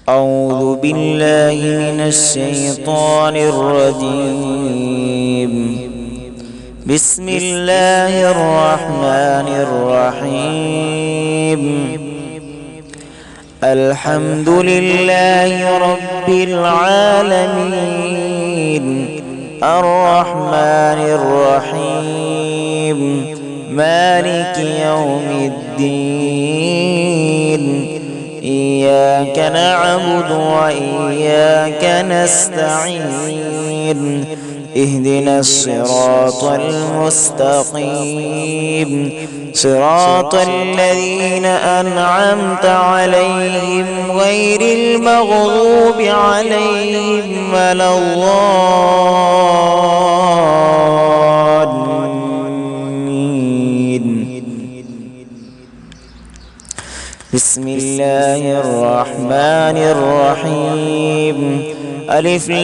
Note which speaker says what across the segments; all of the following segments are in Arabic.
Speaker 1: أعوذ بالله من الشيطان الرجيم. بسم الله الرحمن الرحيم. الحمد لله رب العالمين، الرحمن الرحيم، مالك يوم الدين. إياك نعبد وإياك نستعين. اهدنا الصراط المستقيم، صراط الذين أنعمت عليهم غير المغضوب عليهم ولا الضالين. بسم الله الرحمن الرحيم. ألف لام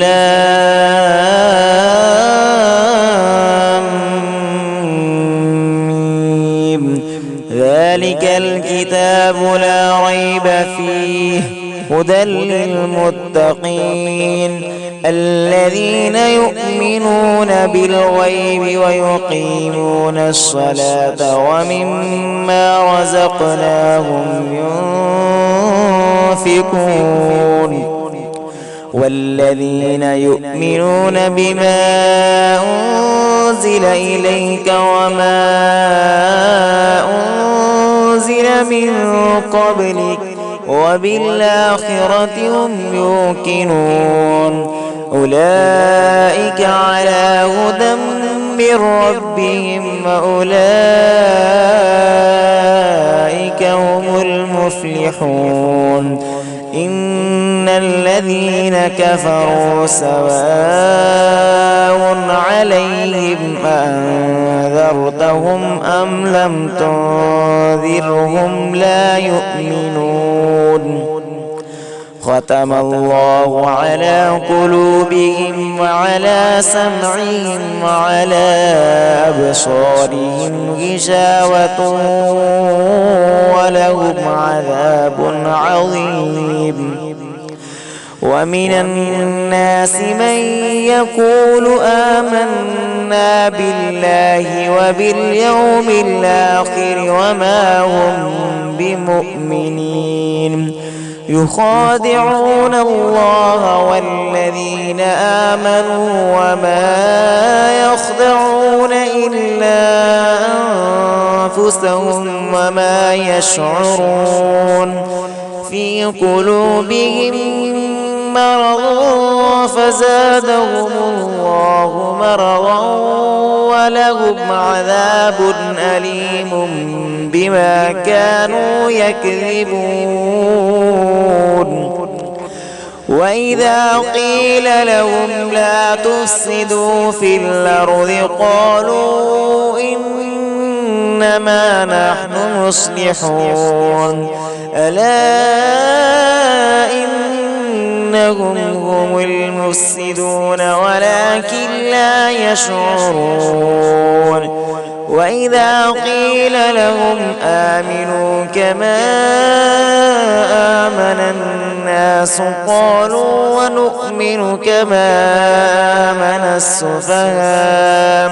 Speaker 1: ميم. ذلك الكتاب لا ريب فيه هدى للمتقين الذين يؤمنون بالغيب ويقيمون الصلاة ومما رزقناهم ينفقون والذين يؤمنون بما أنزل إليك وما أنزل من قبلك وبالآخرة هم يوقنون. أولئك على هدى من ربهم وأولئك هم المفلحون. إن الذين كفروا سواء عليهم أنذرتهم أم لم تنذرهم لا يؤمنون. ختم الله على قلوبهم وعلى سمعهم وعلى أبصارهم غشاوة ولهم عذاب عظيم. ومن الناس من يقول آمنا بالله وباليوم الآخر وما هم بمؤمنين. يخادعون الله والذين آمنوا وما يخدعون إلا أنفسهم وما يشعرون. في قلوبهم مرض فزادهم الله مرضا ولهم عذاب أليم بما كانوا يكذبون. وإذا قيل لهم لا تفسدوا في الأرض قالوا إنما نحن مصلحون. ألا إنهم هم المفسدون ولكن لا يشعرون. وإذا قيل لهم آمنوا كما آمن الناس قالوا ونؤمن كما آمن السفهاء.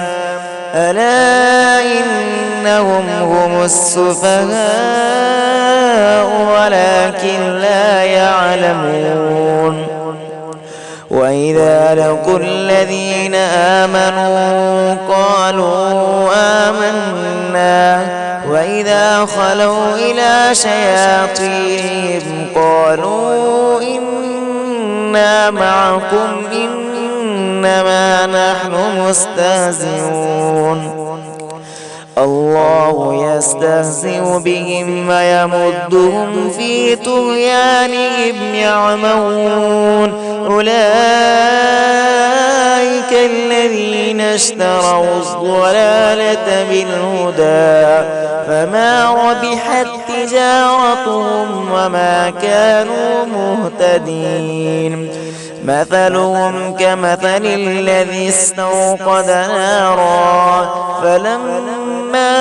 Speaker 1: ألا إنهم هم السفهاء ولكن لا يعلمون. وإذا لقوا الذين آمنوا قالوا آمنا وإذا خلوا إلى شياطينهم قالوا إنا معكم إنما نحن مستهزئون. الله يستهزئ بهم ويمدهم في طغيانهم يعمهون. أولئك الذين اشتروا الضلالة بالهدى فما ربحت تجارتهم وما كانوا مهتدين. مثلهم كمثل الذي استوقد نارا فلما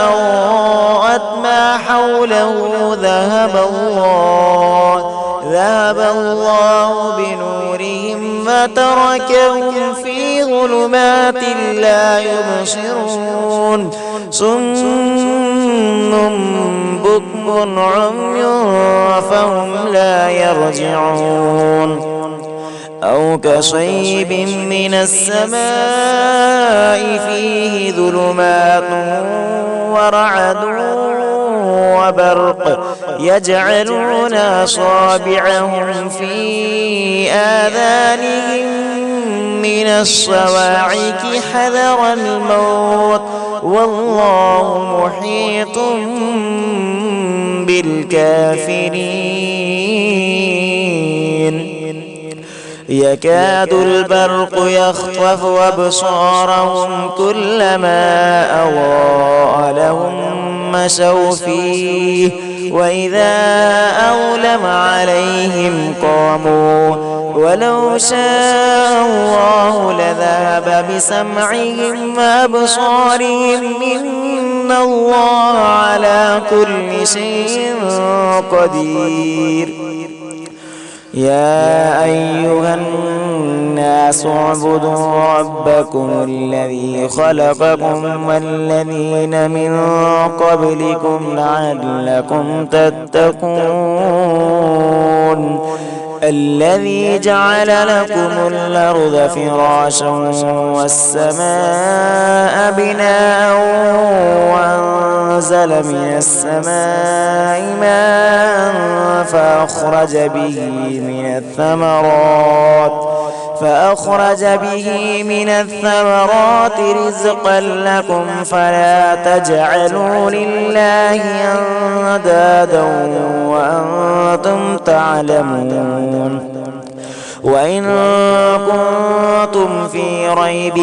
Speaker 1: أضاءت ما حوله ذهب ذهب الله بنورهم وتركهم في ظلمات لا يبصرون صم بكم عمي فهم لا يرجعون أو كصيب من السماء فيه ظلمات ورعد وبرق يجعلون أصابعهم في آذانهم من الصواعق حذر الموت والله محيط بالكافرين يكاد البرق يخطف أبصارهم كلما أضاء لهم مشوا فيه وإذا أظلم عليهم قاموا ولو شاء الله لذهب بسمعهم وأبصارهم إن الله على كل شيء قدير يا أيها الناس اعبدوا ربكم الذي خلقكم والذين من قبلكم لعلكم تتقون الذي جعل لكم الأرض فراشا والسماء بناء وأنزل من السماء ماء فأخرج به من الثمرات رزقا لكم فلا تجعلوا لله أندادا وأنتم تعلمون وإن كنتم في ريب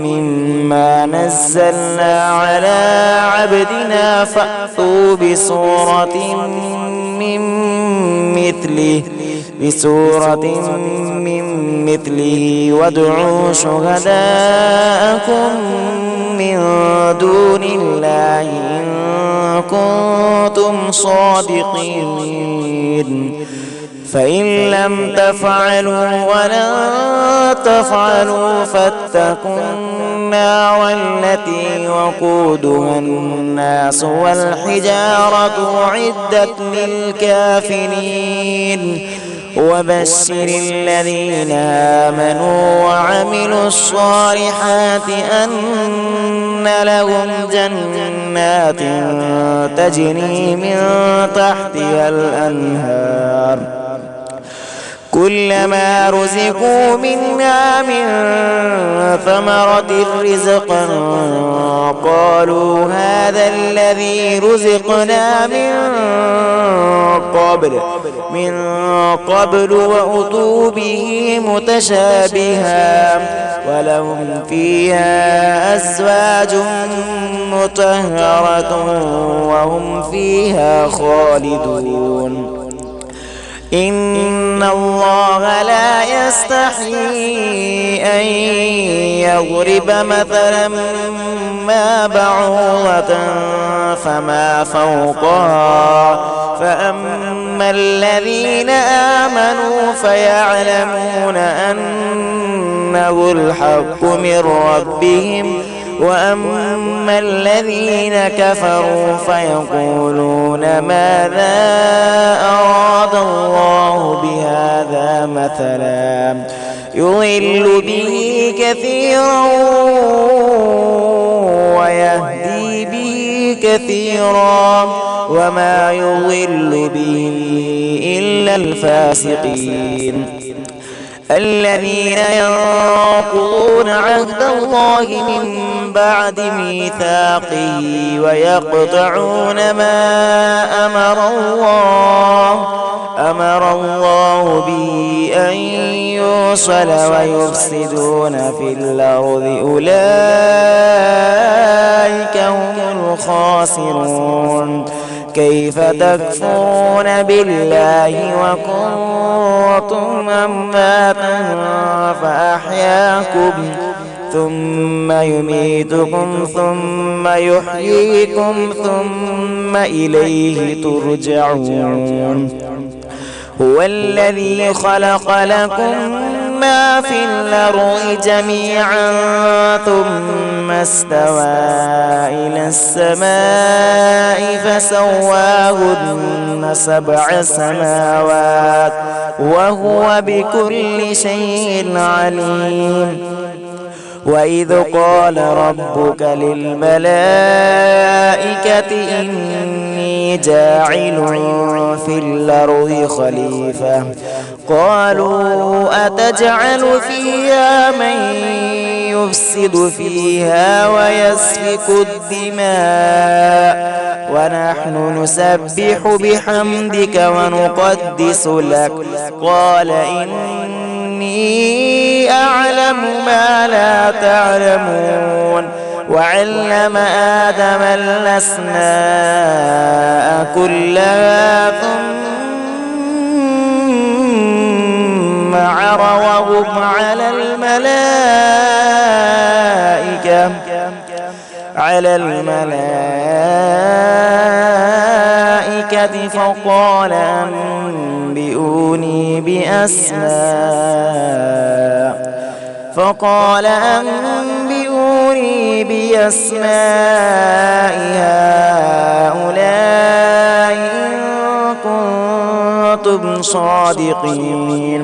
Speaker 1: مما نزلنا على عبدنا فأتوا بسورة من مثله وادعوا شهداءكم من دون الله إن كنتم صادقين فإن لم تفعلوا ولن تفعلوا فاتقوا النار التي وقودها الناس والحجارة أعدت للكافرين وبشر الذين آمنوا وعملوا الصالحات أن لهم جنات تجري من تحتها الأنهار كلما رزقوا منها من ثمرة رزقا قالوا هذا الذي رزقنا من قبل وأتوا به متشابها ولهم فيها أزواج مطهرة وهم فيها خالدون إن الله لا يستحيي أن يضرب مثلا ما بعوضة فما فوقها فأما الذين آمنوا فيعلمون أنه الحق من ربهم وأما الذين كفروا فيقولون ماذا أراد الله بهذا مثلا يضل به كثيرا ويهدي به كثيرا وما يضل به إلا الفاسقين الذين ينقضون عهد الله من بعد ميثاقه ويقطعون ما أمر الله به أن يوصل ويفسدون في الأرض أولئك هم الخاسرون كيف تكفرون بالله وكنتم أمواتا فأحياكم ثم يميتكم ثم يحييكم ثم إليه ترجعون هو الذي خلق لكم ما في الأرض جميعا ثم استوى إلى السماء فسواهن 7 سماوات وهو بكل شيء عليم. وإذ قال ربك للملائكة إني جاعل في الأرض خليفة قالوا أتجعل فيها من يفسد فيها ويسفك الدماء ونحن نسبح بحمدك ونقدس لك قال إني أعلم ما لا تعلمون. وعلم آدم الأسماء كلها ثم عرضهم على الملائكة فقال أنبئوني بأسماء هؤلاء إن كنتم صادقين.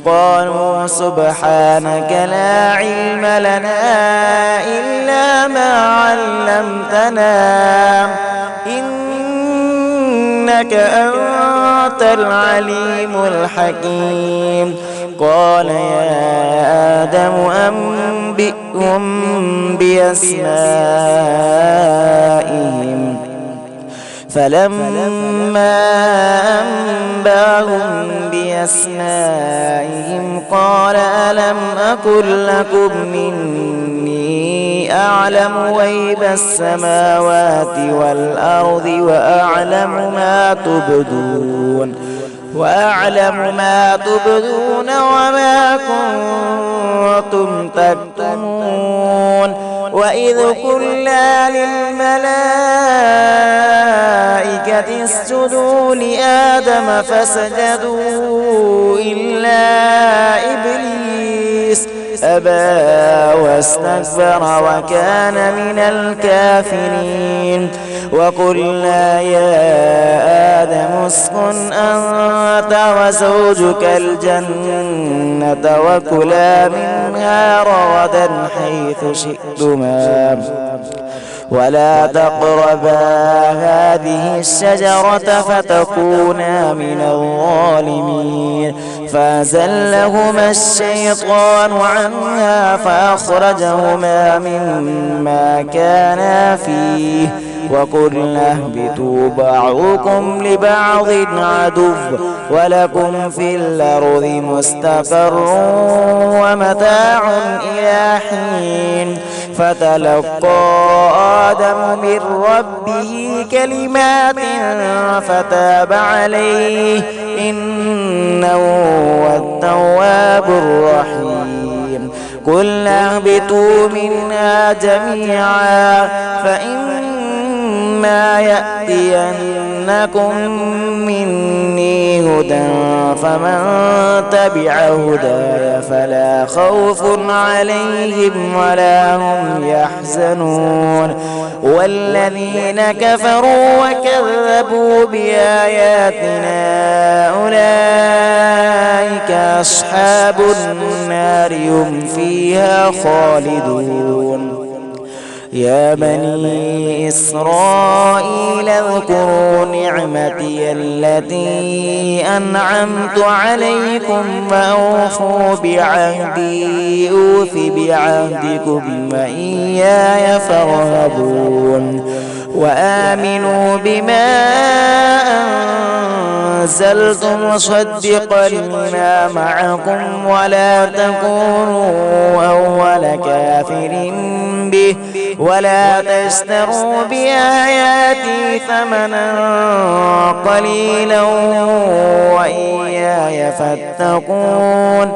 Speaker 1: قالوا سبحانك لا علم لنا إلا ما علمتنا إنك أنت العليم الحكيم. قال يا آدم أنبئهم بأسمائهم فلما أنبأهم بأسمائهم قال ألم أقل لكم إني أعلم غيب السماوات والأرض وأعلم ما تبدون وما كنتم تكتمون. وإذ قلنا للملائكة اسجدوا لآدم فسجدوا إلا إبليس أبى واستكبر وكان من الكافرين. وقلنا يا آدم اسكن أنت وزوجك الجنة وكلا منها رغدا حيث شئتما ولا تقربا هذه الشجرة فتكونا من الظالمين. فأزلهما الشيطان عنها فأخرجهما مما كانا فيه وقلنا اهبطوا بعضكم لبعض عدو ولكم في الأرض مستقر ومتاع إلى حين. فتلقى آدم من ربه كلمات فتاب عليه إنه هو التواب الرحيم. قلنا اهبطوا منها جميعا فإما يأتينكم مني هدى فمن تبع هداي فلا خوف عليهم ولا هم يحزنون. والذين كفروا وكذبوا بآياتنا أولئك أصحاب النار هم فيها خالدون. يا بني إسرائيل اذكروا نعمتي التي أنعمت عليكم وأوفوا بعهدي أوف بعهدكم وإياي فارهبون. وآمنوا بما أنزلت مصدقا لما معكم ولا تكونوا أول كافر به ولا تشتروا بآياتي ثمنا قليلا وإياي فاتقون.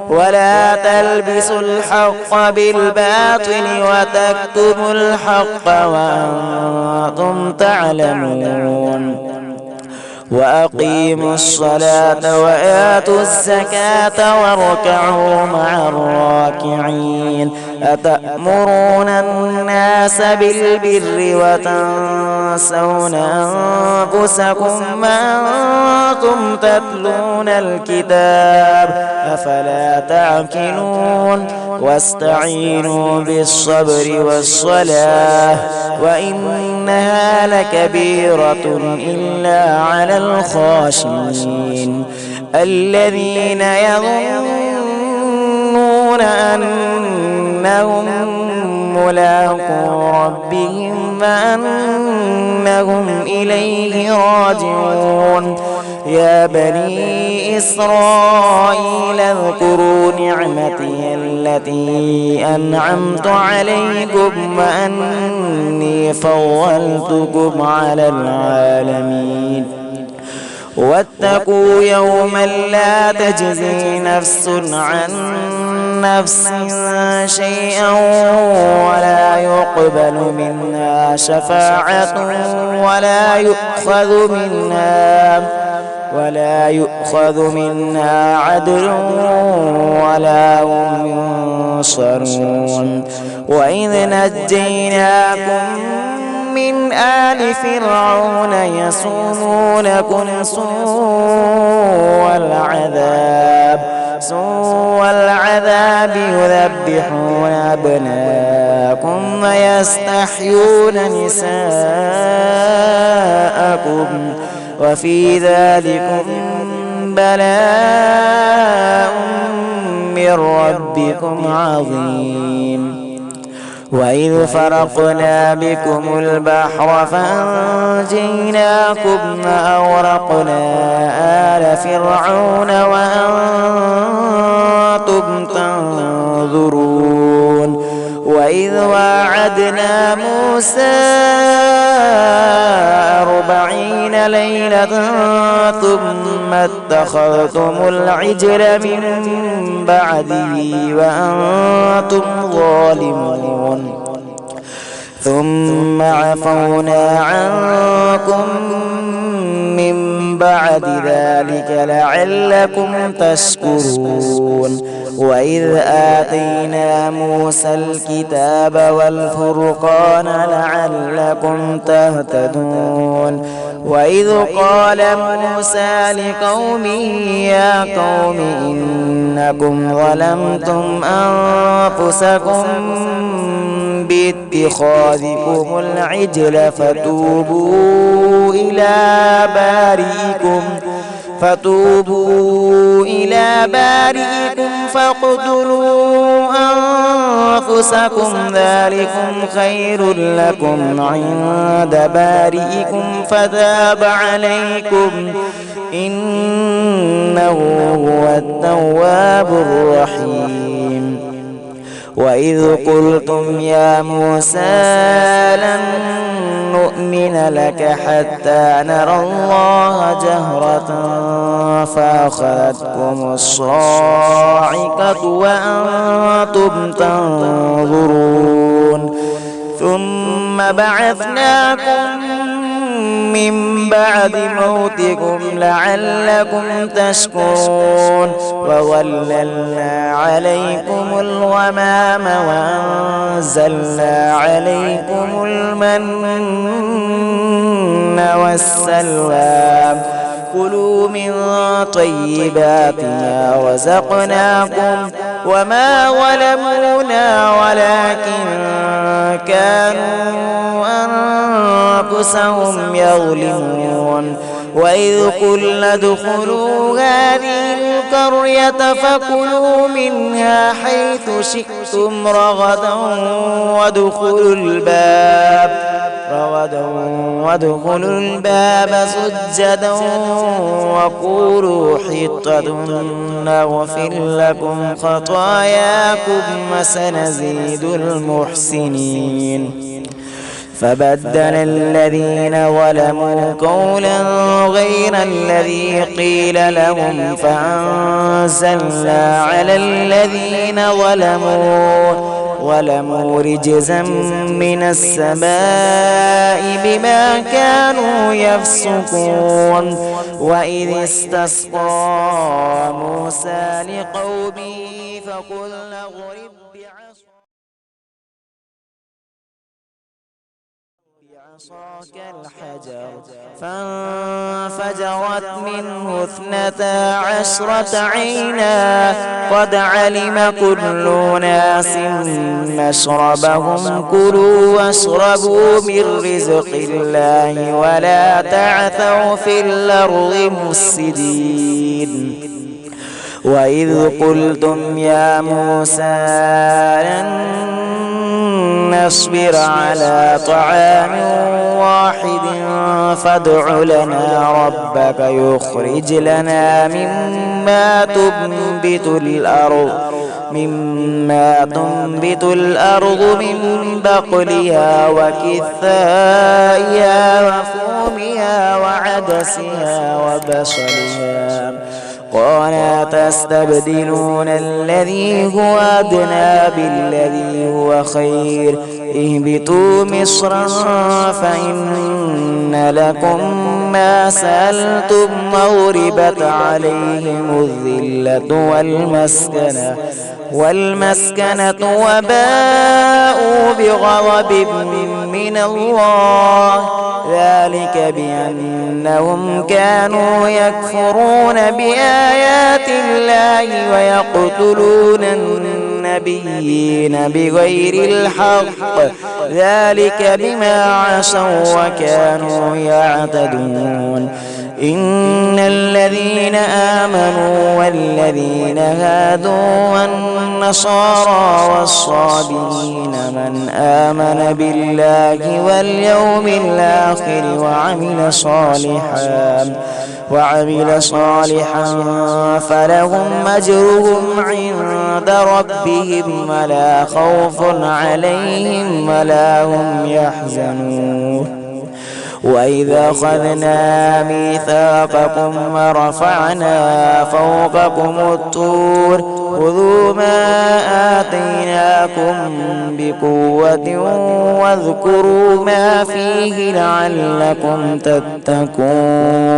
Speaker 1: ولا تلبسوا الحق بالباطل وتكتموا الحق وأنتم تعلمون. وأقيموا الصلاة وآتوا الزكاة واركعوا مع الراكعين أتأمرون الناس بالبر وتنسون أنفسكم وأنتم تتلون الكتاب أفلا تعقلون واستعينوا بالصبر والصلاة وإنها لكبيرة إلا على الخاشعين الذين يظنون أنهم ملاقو ربهم وأنهم إليه راجعون يا بني إسرائيل اذكروا نعمتي التي أنعمت عليكم وأني فضلتكم على العالمين واتقوا يوما لا تجزي نفس عن نفس شيئا ولا يقبل منها شفاعة ولا يؤخذ منها عدل ولا هم ينصرون وإذ نجيناكم من آل فرعون يسومونكم سوء العذاب يذبحون أبناءكم ويستحيون نساءكم وفي ذلكم بلاء من ربكم عظيم وإذ فرقنا بكم البحر فأنجيناكم وأغرقنا آل فرعون وأنتم تنظرون وإذ واعدنا موسى 40 ليلة ثم اتخذتم العجل من بعده وأنتم ظالمون ثم عفونا عنكم من بعد ذلك لعلكم تشكرون وإذ آتينا موسى الكتاب والفرقان لعلكم تهتدون وإذ قال موسى لقومه يا قوم إنكم ظلمتم أنفسكم باتخاذكم العجل فتوبوا إلى بارئكم فاقتلوا أنفسكم ذلكم خير لكم عند بارئكم فتاب عليكم إنه هو التواب الرحيم وإذ قلتم يا موسى لن نؤمن لك حتى نرى الله جهرة فأخذتكم الصاعقة وأنتم تنظرون ثم بعثناكم من بعد موتكم لعلكم تشكرون وظللنا عليكم الغمام وأنزلنا عليكم المن والسلوى كلوا من طيبات ما رزقناكم وما ظلمونا ولكن كانوا أنفسهم يظلمون وإذ قلنا ادخلوا هذه القرية فكلوا منها حيث شئتم رغدا وادخلوا الباب سجدا وقولوا حطة نغفر لكم خطاياكم وسنزيد المحسنين فبدل الذين ظلموا قولا غير الذي قيل لهم فأنزلنا على الذين ظلموا رجزا من السماء بما كانوا يفسقون وإذ استسقى موسى لقومه فقلنا اضرب بعصاك الحجر فانفجرت منه 12 عينا قد علم كل أناس مشربهم كلوا واشربوا من رزق الله ولا تعثوا في الأرض مفسدين وإذ قلتم يا موسى لن نصبر على طعام واحد فادع لنا ربك يخرج لنا مما تنبت الأرض من بقلها وكثائها وفومها وعدسها وبصلها قال تستبدلون الذي هو أدنى بالذي هو خير اهبطوا مصرا فإن لكم ما سألتم وضربت عليهم الذلة والمسكنة وباءوا بغضب من الله ذلك بأنهم كانوا يكفرون بآيات الله ويقتلون النبيين بغير الحق ذلك بما عصوا وكانوا يعتدون إن الذين آمنوا والذين هادوا والنصارى والصابئين من آمن بالله واليوم الآخر وعمل صالحا فلهم أجرهم عند ربهم ولا خوف عليهم ولا هم يحزنون وإذا أخذنا ميثاقكم ورفعنا فوقكم الطور خذوا ما آتيناكم بقوة واذكروا ما فيه لعلكم تتقون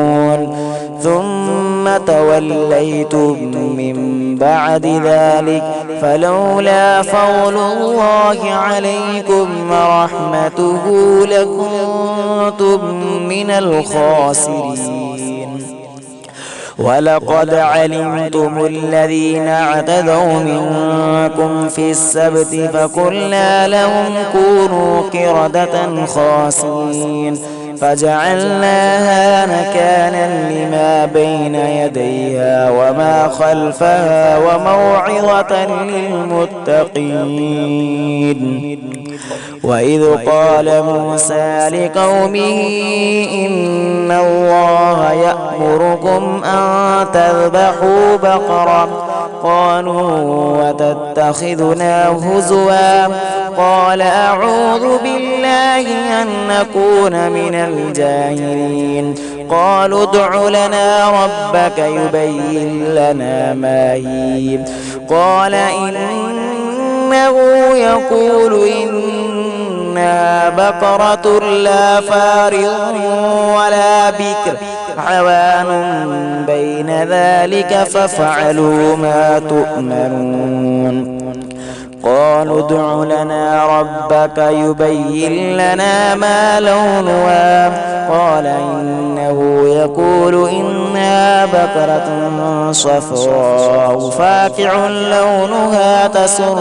Speaker 1: ثم توليتم من بعد ذلك فلولا فضل الله عليكم ورحمته لكنتم من الخاسرين ولقد علمتم الذين اعتدوا منكم في السبت فقلنا لهم كونوا قردة خاسئين فجعلناها نكالا لما بين يديها وما خلفها وموعظة للمتقين وإذ قال موسى لقومه إن الله يأمركم أن تذبحوا بقرة قالوا وتتخذنا هزوا قال أعوذ بالله أن نكون من الجاهلين قالوا ادع لنا ربك يبين لنا ما هي قال إنه يقول إنها بقرة لا فارض ولا بكر عوان بين ذلك فافعلوا ما تؤمرون قالوا ادع لنا ربك يبين لنا ما لونها قال إنه يقول إنها بقرة صفراء فاقع لونها تسر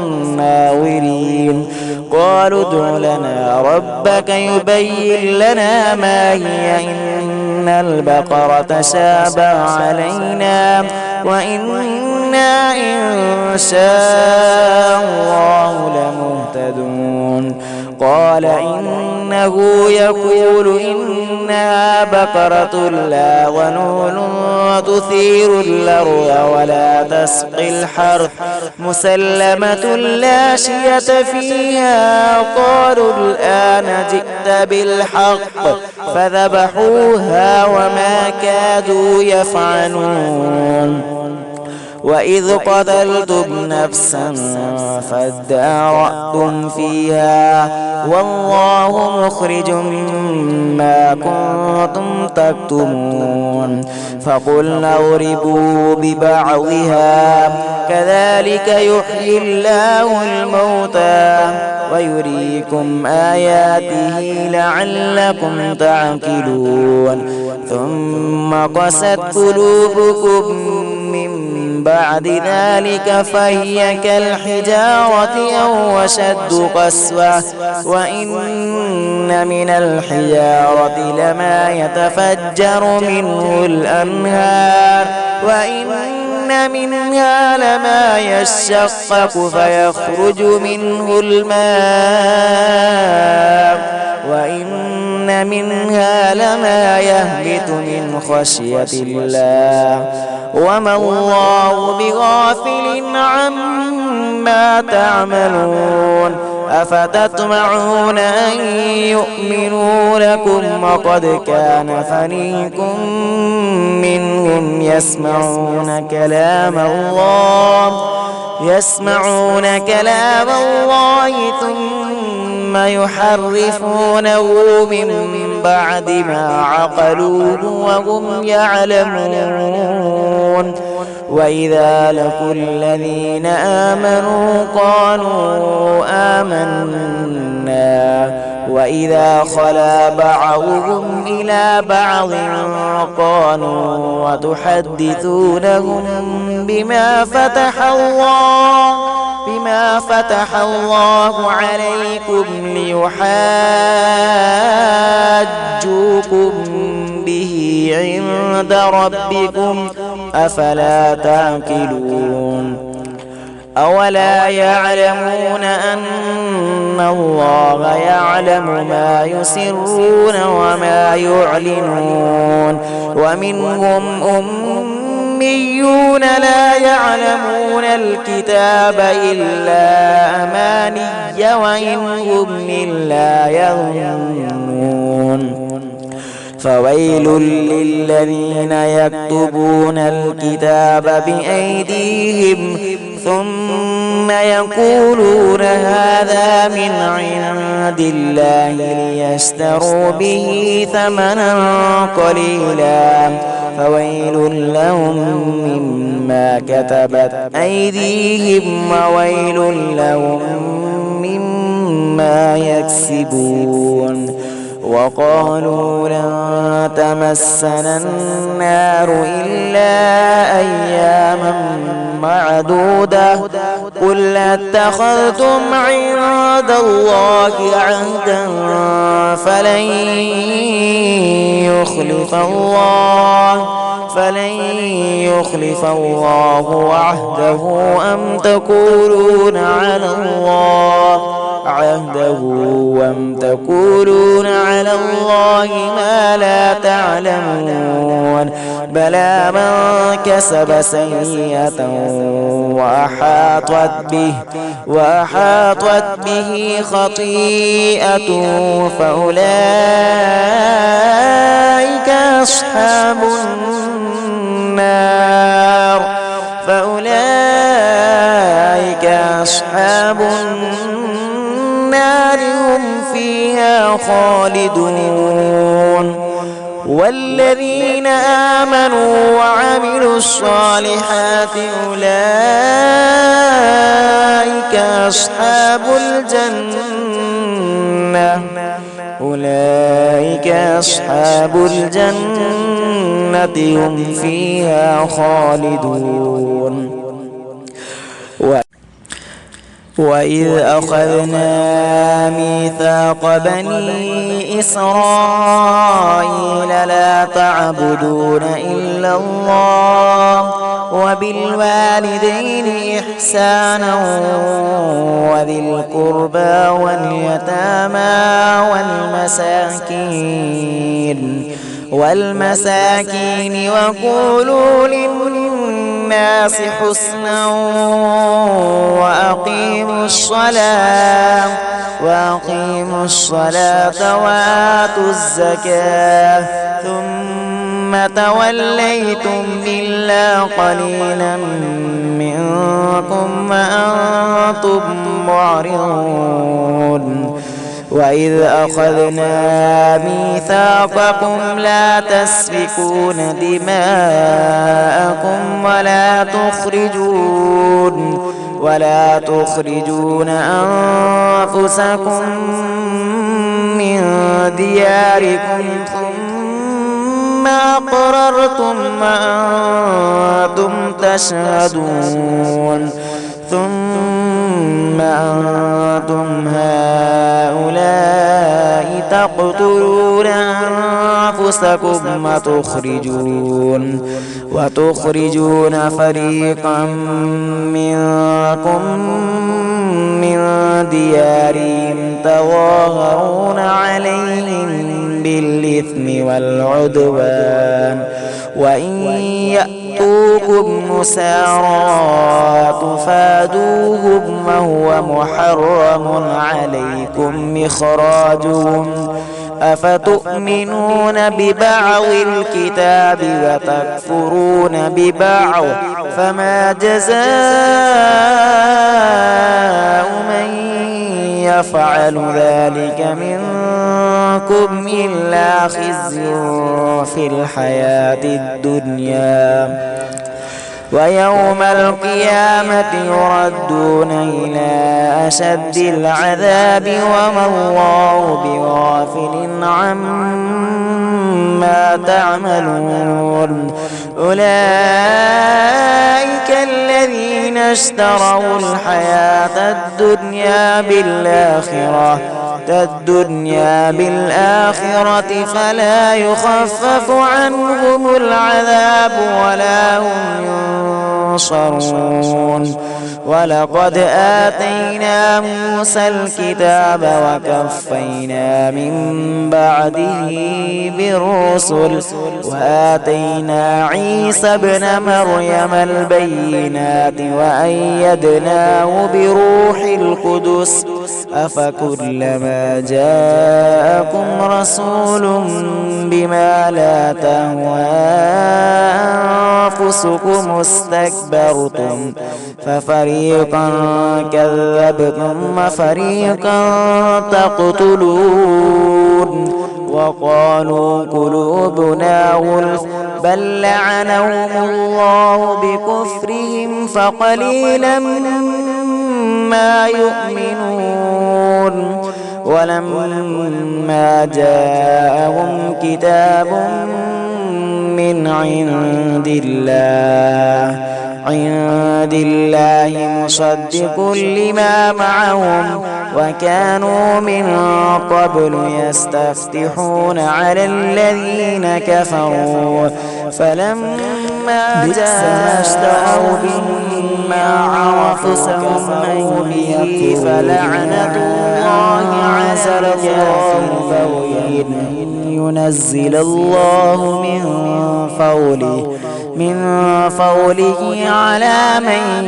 Speaker 1: الناظرين قالوا ادع لنا ربك يبين لنا ما هي إن البقرة شابه علينا وإنا إن شاء الله لمهتدون قال إنه يقول إنها بقرة لا ظلول تثير الأرض ولا تسقي الحرث مسلمة لا شية فيها قالوا الآن جئت بالحق فذبحوها وما كادوا يفعلون وإذ قتلتم نفسا فادارأتم فيها والله مخرج ما كنتم تكتمون فقلنا اضربوا ببعضها كذلك يحيي الله الموتى ويريكم آياته لعلكم تعقلون ثم قست قلوبكم من بعد ذلك فهي كالحجارة أو أشد قسوة وإن من الحجارة لما يتفجر منه الأنهار وإن منها لما يشقق فيخرج منه الماء وإن منها لما يهبط من خشية الله وما الله بغافل عما تعملون أفتطمعون أن يؤمنوا لكم وقد كان فريق منهم يسمعون كلام الله ثم يحرفونه من بعد ما عقلوه وهم يعلمون وإذا لقوا الذين آمنوا قالوا آمنا وإذا خلا بعضهم إلى بعض قالوا وتحدثونهم بما فتح الله عليكم ليحاجوكم به عند ربكم أفلا تعقلون أولا يعلمون أن الله يعلم ما يسرون وما يعلنون ومنهم أميون لا يعلمون الكتاب إلا أماني وإن هم إلا يظنون فويل للذين يكتبون الكتاب بأيديهم ثم يقولون هذا من عند الله ليشتروا به ثمنا قليلا فويل لهم مما كتبت أيديهم وويل لهم مما يكسبون وقالوا لن تمسنا النار إلا أياما معدودة قل اتخذتم عند الله عهدا فلن يخلف الله وعهده أم تقولون على الله ما لا تعلمون بلى من كسب سيئة وأحاطت به خطيئته فأولئك أصحاب النار هم فيها خالدون والذين آمنوا وعملوا الصالحات أولئك أصحاب الجنة هم فيها خالدون وإذ أخذنا ميثاق بني إسرائيل لا تعبدون إلا الله وبالوالدين إحسانا وذي القربى واليتامى والمساكين وقولوا للناس حسنا وأقيموا الصلاة وآتوا الزكاة ثم توليتم إلا قليلا منكم وأنتم معرضون وإذ أخذنا ميثاقكم لا تسفكون دماءكم ولا تخرجون أنفسكم من دياركم ثم أقررتم وأنتم تشهدون ثم أنتم هؤلاء تقتلون أنفسكم وتخرجون فريقا منكم من ديارهم تظاهرون عليهم بالإثم والعدوان وإن يأتوكم مسارى تفادوهم وهو محرم عليكم إخراجهم أفتؤمنون ببعض الكتاب وتكفرون ببعض فما جزاء من يفعل ذلك منكم إلا خزي في الحياة الدنيا ويوم القيامة يردون إلى أشد العذاب وما الله بغافل عما تعملون أولئك الذين اشتروا الحياة الدنيا بالآخرة فلا يخفف عنهم العذاب ولا هم ينصرون ولقد آتينا موسى الكتاب وكفينا من بعده بالرسل وآتينا عيسى ابن مريم البينات وأيدناه بروح القدس أفكلما جاءكم رسول بما لا تهوى أنفسكم استكبرتم ففريقا كذبتم وفريقا تقتلون وقالوا قلوبنا غلف بل لعنهم الله بكفرهم فقليلا ما يؤمنون ولما جاءهم كتاب من عند الله مصدق لما معهم وكانوا من قبل يستفتحون على الذين كفروا فلما جاءوا بما عرفوا به فلعنة الله على الكافرين ينزل الله من فضله على من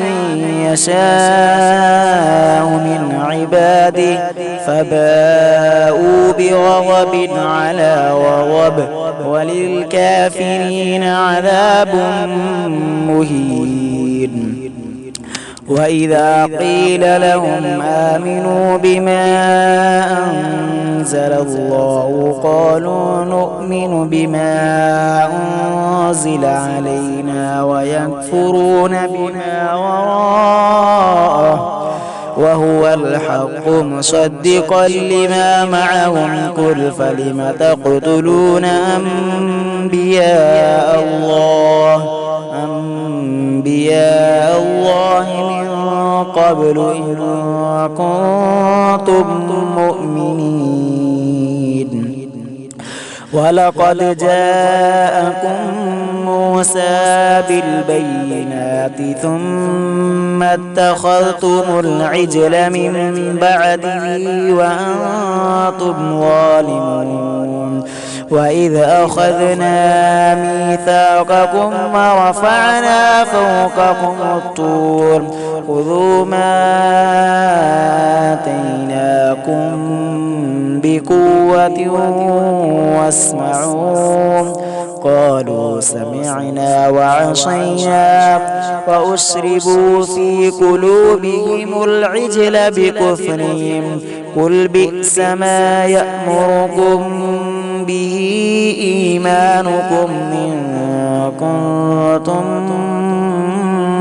Speaker 1: يشاء من عباده فباءوا بغضب على غضب وللكافرين عذاب مهين وإذا قيل لهم آمنوا بما أنزل الله قالوا نؤمن بما أنزل علينا ويكفرون بما وراءه وهو الحق مصدقا لما معهم قل فلم تقتلون أنبياء الله من قبل إن كنتم مؤمنين ولقد جاءكم موسى بالبينات ثم اتخذتم العجل من بعده وأنتم ظالمون وإذ أخذنا ميثاقكم ورفعنا فوقكم الطور خذوا ما آتيناكم بقوة واسمعوا قالوا سمعنا وعصينا وأشربوا في قلوبهم العجل بكفرهم قل بئس ما يأمركم به إيمانكم إن كنتم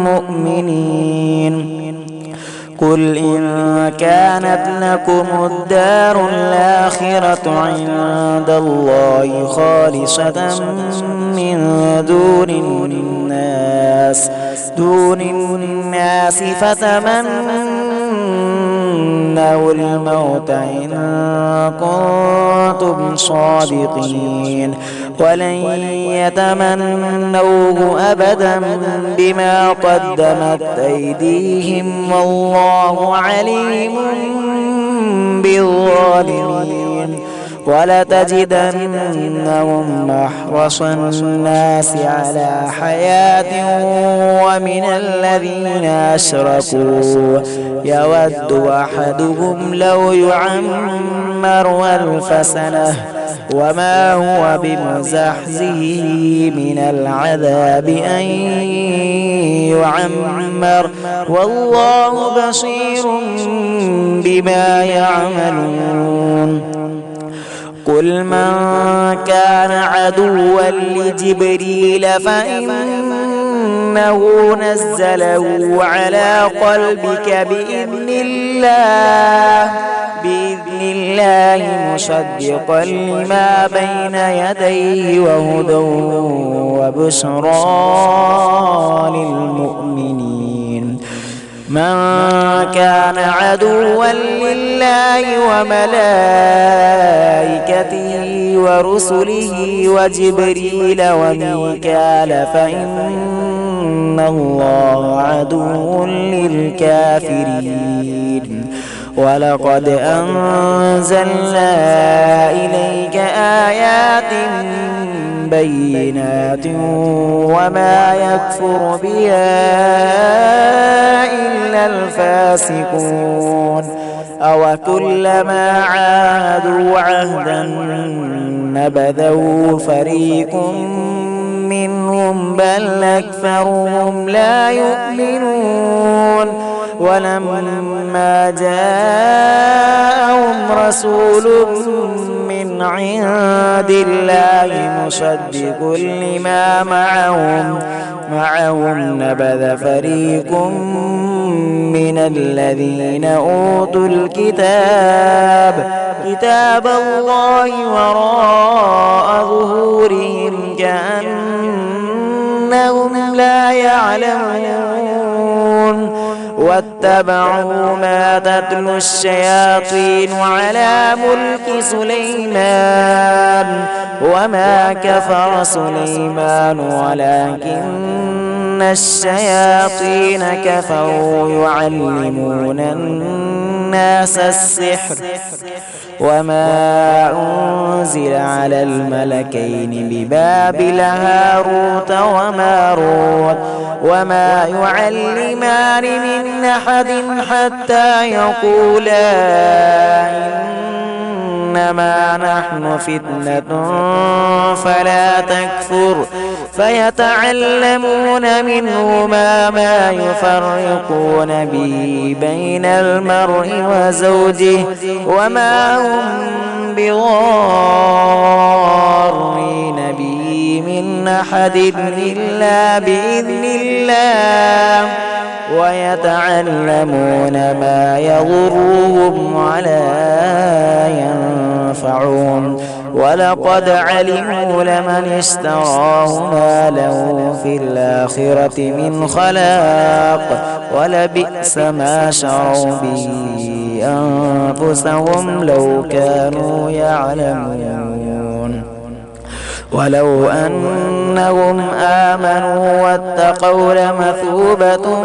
Speaker 1: مؤمنين قل إن كانت لكم الدار الآخرة عند الله خالصة من دون الناس فتمنوا الموت إن كنتم صادقين ولن يتمنوه أبدا بما قدمت أيديهم والله عليم بالظالمين ولتجدنهم أحرص الناس على حياة ومن الذين أشركوا يود أحدهم لو يعمر 1000 سنة وما هو بمزحزحه من العذاب أن يعمر والله بصير بما يعملون قل من كان عدوا لجبريل فإنه نزله على قلبك بإذن الله مصدقا لما بين يديه وهدى وبشرى للمؤمنين من كان عدوا لله وملائكته ورسله وجبريل وميكال فإن الله عدو للكافرين ولقد أنزلنا إليك آيات بينات وما يكفر بها إلا الفاسقون أو كلما عاهدوا عهدا نبذوا فريق منهم بل أكثرهم لا يؤمنون ولما جاءهم رسول من عند الله مصدق لما معهم نبذ فريق من الذين أوتوا كتاب الله وراء ظهورهم كأنهم لا يعلمون واتبعوا ما تتلو الشياطين على ملك سليمان وما كفر سليمان ولكن الشياطين كفروا يعلمون الناس السحر وما أنزل على الملكين ببابل هاروت وماروت وما يعلمان من أحد حتى يقولا إنما نحن فتنة فلا تكفر فيتعلمون منهما ما يفرقون به بين المرء وزوجه وما هم بضارين به من أحد إلا بإذن الله ويتعلمون ما يضرهم ولا ينفعون ولقد علموا لمن اشتراه ما له في الآخرة من خلاق ولبئس ما شروا به أنفسهم لو كانوا يعلمون ولو أنهم آمنوا واتقوا لمثوبة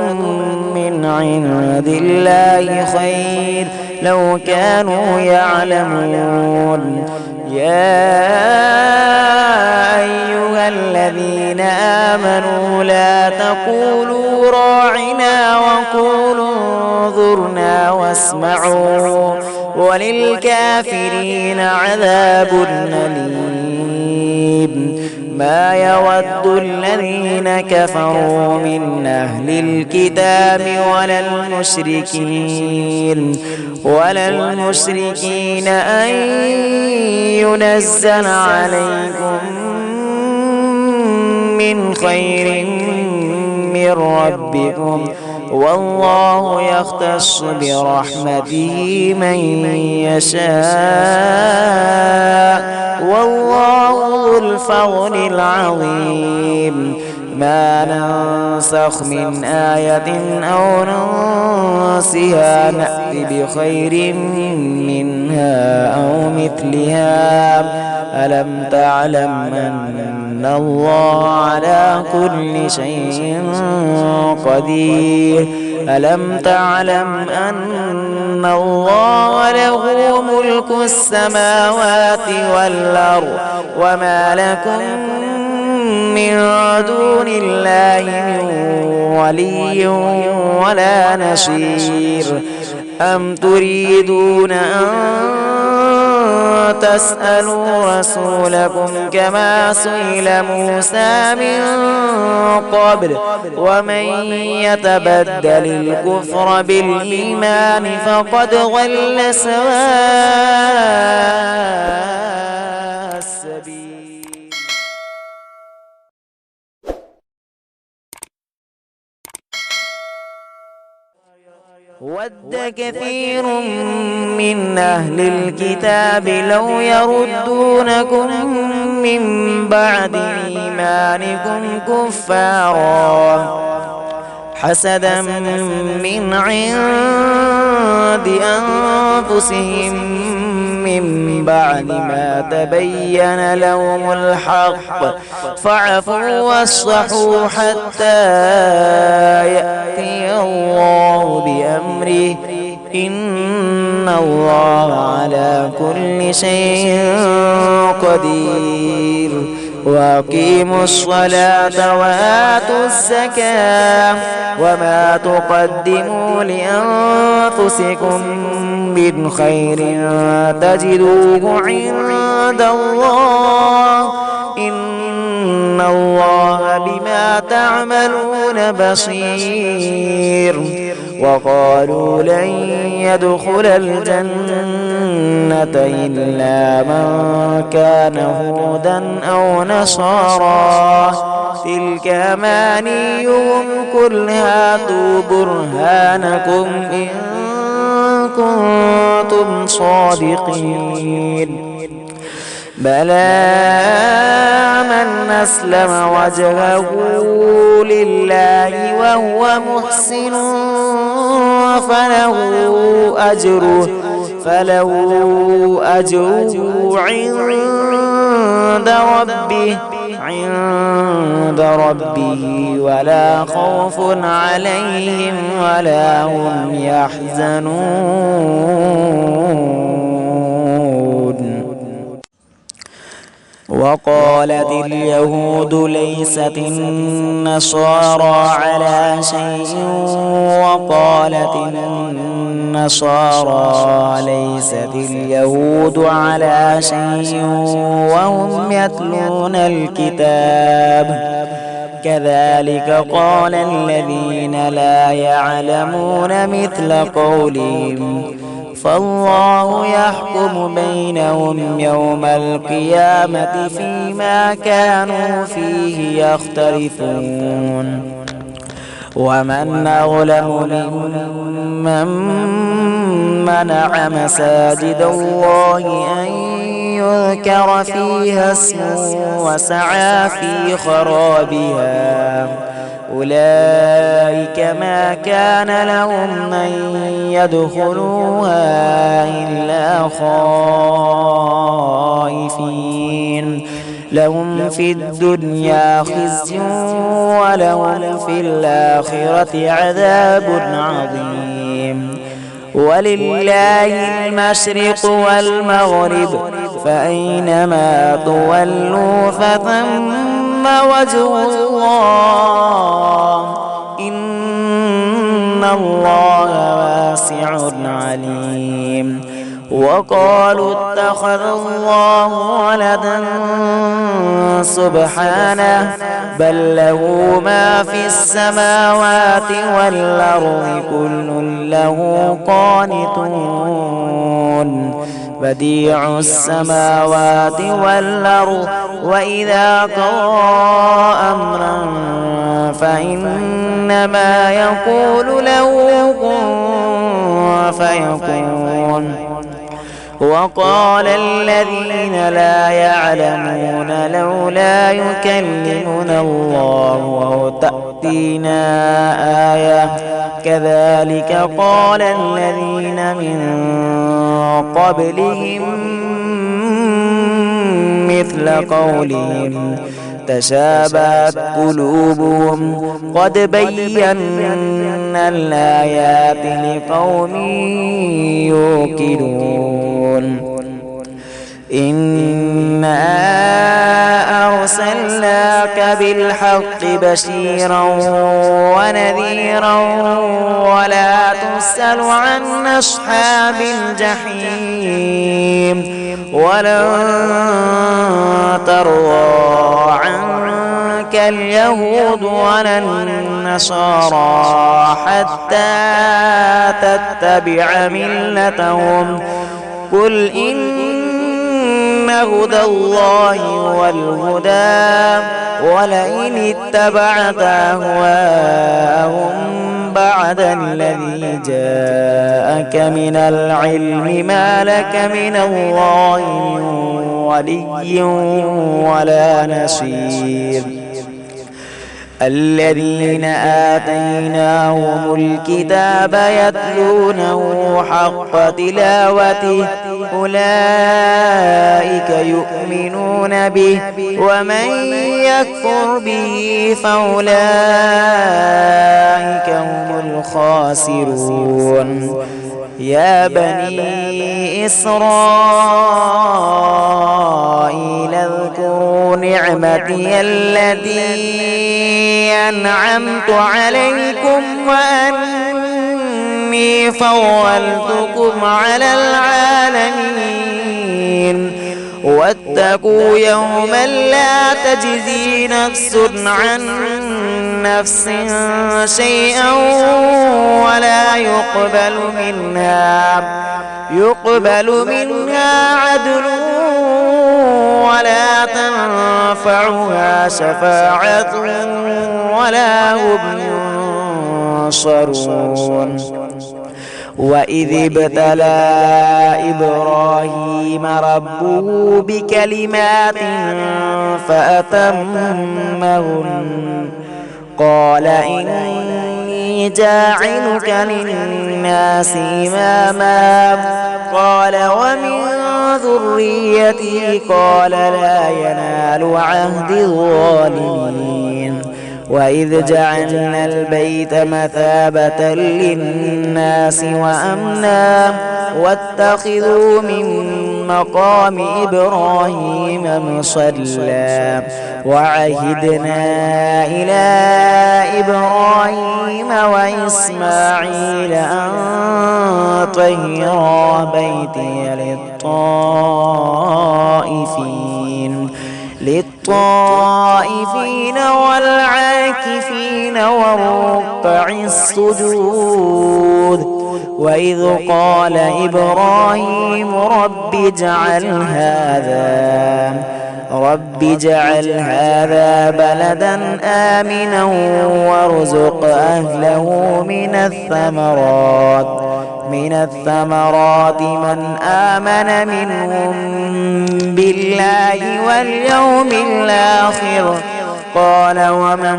Speaker 1: من عند الله خير لو كانوا يعلمون يا أيها الذين آمنوا لا تقولوا راعنا وقولوا انظرنا واسمعوا وللكافرين عذاب أليم ما يود الذين كفروا من أهل الكتاب ولا المشركين أن ينزل عليكم من خير من ربكم والله يختص برحمته من يشاء والله ذو الفضل العظيم ما ننسخ من آية أو ننسها نأت بخير منها أو مثلها ألم تعلم أن الله على كل شيء قدير ألم تعلم أن الله له ملك السماوات والأرض وما لكم من دون الله من ولي ولا نصير أم تريدون أن تسألوا رسولكم كما سئل موسى من قبل ومن يتبدل الكفر بالإيمان فقد ضل سواء السبيل ود كثير من أهل الكتاب لو يردونكم من بعد إيمانكم كفارا حسدا من عند أنفسهم من بعد ما تبين لهم الحق فاعفوا واصفحوا حتى يأتي الله بأمره إن الله على كل شيء قدير وأقيموا الصلاة وآتوا الزكاة وما تقدموا لأنفسكم من خير تجدوه عند الله إن الله بما تعملون بصير وقالوا لن يدخل الجنة إلا من كان هودا أو نصارى تلك أمانيهم قل هاتوا برهانكم إن كنتم صادقين بلى من أسلم وجهه لله وهو محسن فله أجره عند ربه ولا خوف عليهم ولا هم يحزنون وقالت اليهود ليست النصارى على شيء وقالت النصارى ليست اليهود على شيء وهم يتلون الكتاب كذلك قال الذين لا يعلمون مثل قولهم فالله يحكم بينهم يوم القيامة فيما كانوا فيه يختلفون ومن أظلم ممن منع مساجد الله أن يذكر فيها اسمه وسعى في خرابها أولئك ما كان لهم أن يدخلوها إلا خائفين لهم في الدنيا خزي ولهم في الآخرة عذاب عظيم ولله المشرق والمغرب فأينما تولوا فثم وجه الله إن الله واسع عليم وقالوا اتخذ الله ولدا سبحانه بل له ما في السماوات والأرض كل له قانتون بديع السماوات والأرض وإذا قضى أمرا فإنما يقول له كن فيكون. وقال الذين لا يعلمون لولا يكلمنا الله أو تأتينا آية كذلك قال الذين من قبلهم مثل قولهم تشابهت قلوبهم قد بينا الآيات لقوم يوقنون. إنا أرسلناك بالحق بشيرا ونذيرا ولا تسأل عن أصحاب الجحيم ولن ترضى عنك اليهود ولا النصارى حتى تتبع ملتهم قل إن هدى الله هو الهدى ولئن اتبعت أهواءهم بعد الذي جاءك من العلم ما لك من الله من ولي ولا نصير. الذين آتيناهم الكتاب يتلونه حق تلاوته أولئك يؤمنون به ومن يكفر به فأولئك هم الخاسرون. يا بني إسرائيل اذكروا نعمتي التي أنعمت عليكم وأني فضلتكم على العالمين واتقوا يوما لا تجزي نفس عن نفس شيئا ولا يقبل منها عدل ولا تنفعها شفاعة ولا هم ينصرون. وإذ ابتلى إبراهيم ربه بكلمات فأتمهن قال إني جاعلك للناس إماما قال ومن ذريتي قال لا ينال عهد الظالمين. وإذ جعلنا البيت مثابة للناس وأمنا واتخذوا من مقام إبراهيم مصلى وعهدنا إلى إبراهيم وإسماعيل أن طهرا بيتي للطائفين والعاكفين والركع السجود. وإذ قال إبراهيم رب اجعل هذا بلدا آمنا وارزق أهله من الثمرات من آمن منهم بالله واليوم الآخر قال ومن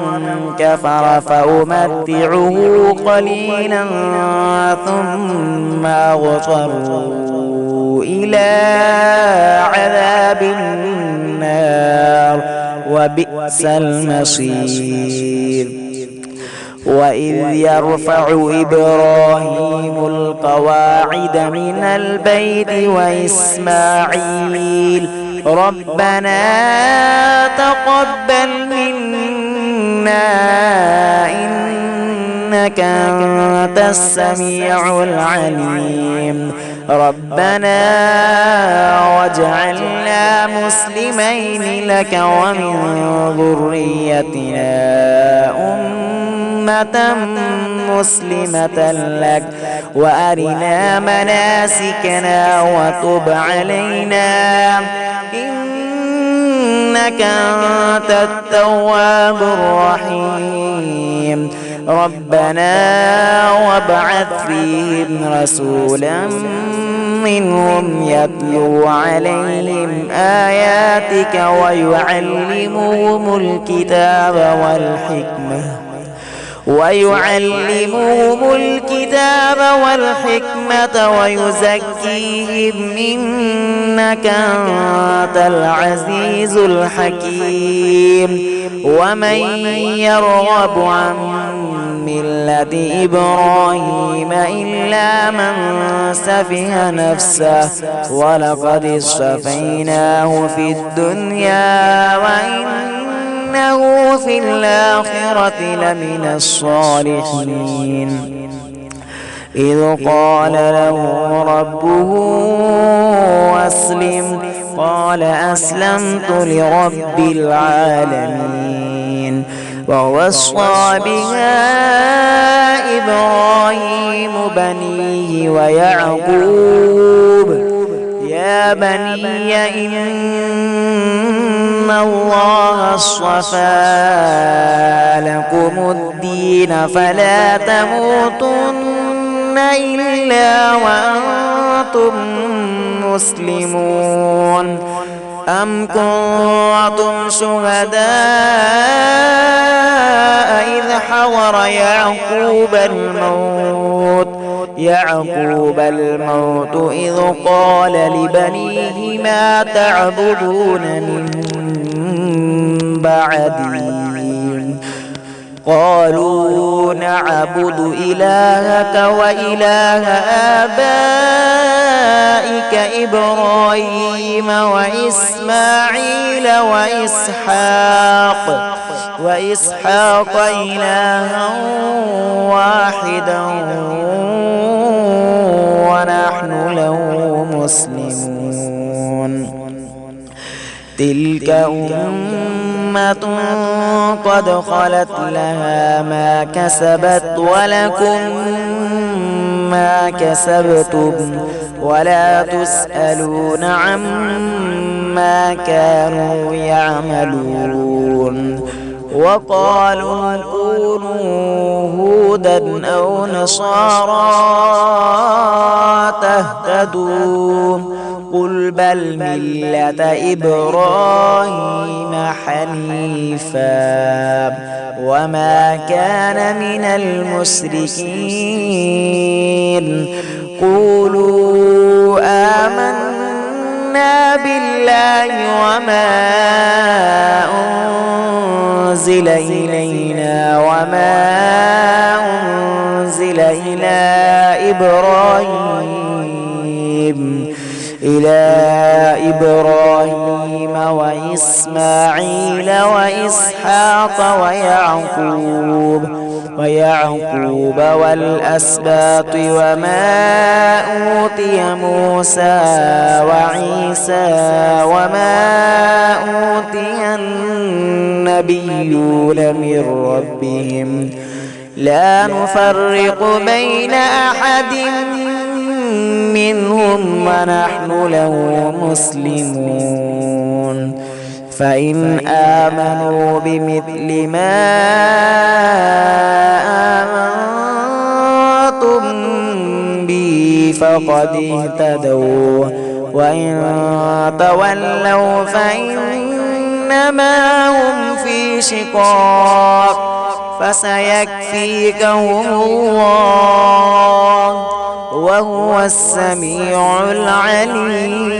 Speaker 1: كفر فأمتعه قليلا ثم أضطره إلى عذاب النار وبئس المصير. وإذ يرفع إبراهيم القواعد من البيت وإسماعيل ربنا تقبل منا إنك أنت السميع العليم ربنا واجعلنا مسلمين لك ومن ذريتنا أمة مسلمة لك وأرنا مناسكنا وتب علينا إنك أنت التواب الرحيم ربنا وابعث فيهم رسولا منهم يتلو عليهم آياتك ويعلمهم الكتاب والحكمة ويزكيهم إنك أنت العزيز الحكيم ومن يرغب عن ملة إبراهيم إلا من سفه نفسه ولقد اصطفيناه في الدنيا وإنه في الآخرة لمن الصالحين إذ قال له ربه أسلم قال أسلمت لرب العالمين ووصى بها إبراهيم بنيه ويعقوب يا بني إن الله اصطفى لكم الدين فلا تموتن إلا وأنتم مسلمون أم كنتم شهداء إذ حضر يعقوب الموت إذ قال لبنيه ما تعبدون من بعدي قالوا نعبد إلهك وإله آبائك إبراهيم وإسماعيل وإسحاق إلها واحدا ونحن له مسلمون تلك أمة قد خلت لها ما كسبت ولكم ما كسبتم ولا تسألون عما كانوا يعملون وقالوا كونوا هودا أو نصارى تهتدوا قل بل ملة إبراهيم حنيفا وما كان من المشركين قولوا آمنا بالله وما أنزل إلينا وما أنزل إلى إبراهيم وإسماعيل وإسحاق ويعقوب والأسباط وما أوتي موسى وعيسى وما أوتي النبيون من ربهم لا نفرق بين أحد منهم ونحن له مسلمون فإن آمنوا بمثل ما آمنتم به فقد اهتدوا وإن تولوا فإنما هم في شقاق فسيكفيكهم الله وهو السميع العليم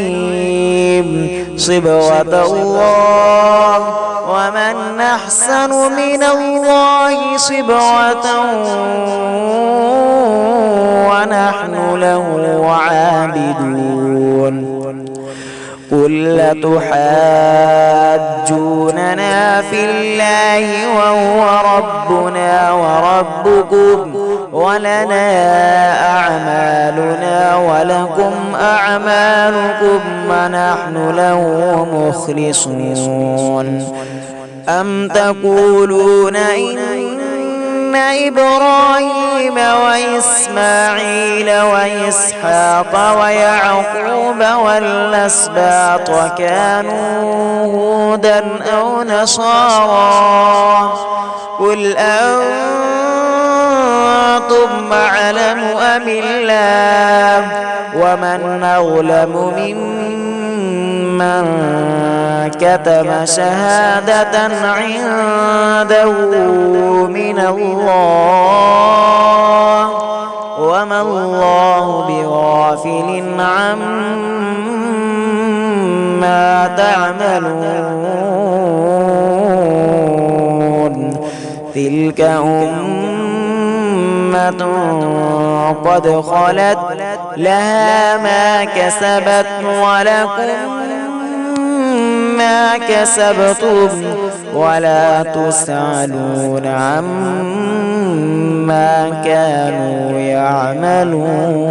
Speaker 1: صبغة الله ومن أحسن من الله صبغة ونحن له عابدون قل لتحاجوننا في الله وهو ربنا وربكم ولنا أعمالنا ولكم أعمالكم ونحن له مخلصون. أم تقولون إن إبراهيم وإسماعيل وإسحاق ويعقوب والأسباط كانوا هودا أو نصارى قل أنتم أعلم أم الله ومن أظلم ممن كتم شهادة عنده من الله وما الله بغافل عما تعملون. تلك أمة قد خلت لها ما كسبت ولكم ما كسبتم ولا تسألون عما كانوا يعملون.